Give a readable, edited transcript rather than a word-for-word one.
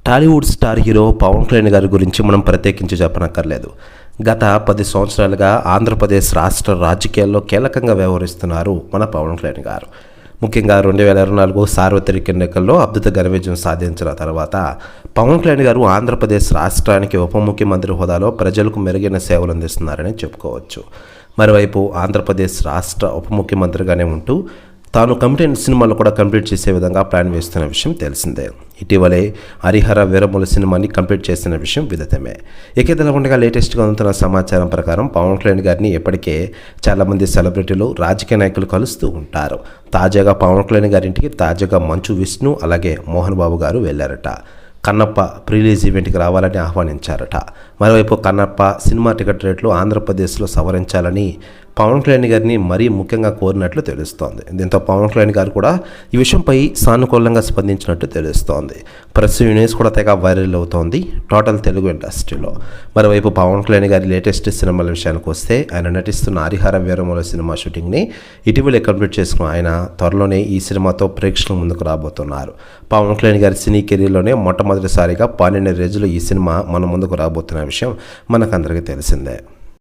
Tollywood star hero Pawan Kalyan గారి గురించి మనం ప్రత్యేకించి చెప్పనక్కర్లేదు. గత 10 సంవత్సరాలుగా ఆంధ్రప్రదేశ్ రాష్ట్ర రాజకీయాల్లో కీలకంగా వ్యవహరిస్తున్నారు మన పవన్ కళ్యాణ్ గారు. ముఖ్యంగా 2024 సార్వత్రిక ఎన్నికల్లో అద్భుత ఘన విజయం సాధించిన తర్వాత పవన్ కళ్యాణ్ గారు ఆంధ్రప్రదేశ్ రాష్ట్రానికి ఉప ముఖ్యమంత్రి హోదాలో ప్రజలకు మెరుగైన సేవలు అందిస్తున్నారని చెప్పుకోవచ్చు. మరోవైపు ఆంధ్రప్రదేశ్ రాష్ట్ర ఉప ముఖ్యమంత్రిగానే ఉంటూ తాను కంప్లీట్ సినిమాలు కూడా కంప్లీట్ చేసే విధంగా ప్లాన్ వేస్తున్న విషయం తెలిసిందే. ఇటీవలే హరిహర వీరముల సినిమాని కంప్లీట్ చేసిన విషయం విదితమే. ఇక ఉండగా లేటెస్ట్గా అందుతున్న సమాచారం ప్రకారం పవన్ కళ్యాణ్ గారిని ఇప్పటికే చాలామంది సెలబ్రిటీలు రాజకీయ నాయకులు కలుస్తూ ఉంటారు. తాజాగా పవన్ కళ్యాణ్ గారింటికి మంచు విష్ణు అలాగే మోహన్ బాబు గారు వెళ్ళారట. కన్నప్ప ప్రీలీజ్ ఈవెంట్కి రావాలని ఆహ్వానించారట. మరోవైపు కన్నప్ప సినిమా టికెట్ రేట్లు ఆంధ్రప్రదేశ్లో సవరించాలని పవన్ కళ్యాణ్ గారిని మరీ ముఖ్యంగా కోరినట్లు తెలుస్తోంది. దీంతో పవన్ కళ్యాణ్ గారు కూడా ఈ విషయంపై సానుకూలంగా స్పందించినట్టు తెలుస్తోంది. ప్రెస్ న్యూస్ కూడా తెగ వైరల్ అవుతోంది టోటల్ తెలుగు ఇండస్ట్రీలో. మరోవైపు పవన్ కళ్యాణ్ గారి లేటెస్ట్ సినిమాల విషయానికి వస్తే ఆయన నటిస్తున్న హరిహర వీరముల సినిమా షూటింగ్ని ఇటీవలే కంప్లీట్ చేసుకున్న ఆయన త్వరలోనే ఈ సినిమాతో ప్రేక్షకుల ముందుకు రాబోతున్నారు. పవన్ కళ్యాణ్ గారి సినీ కెరీర్లోనే మొట్టమొదటిసారిగా 12 రోజులు ఈ సినిమా మన ముందుకు రాబోతున్న విషయం మనకందరికీ తెలిసిందే.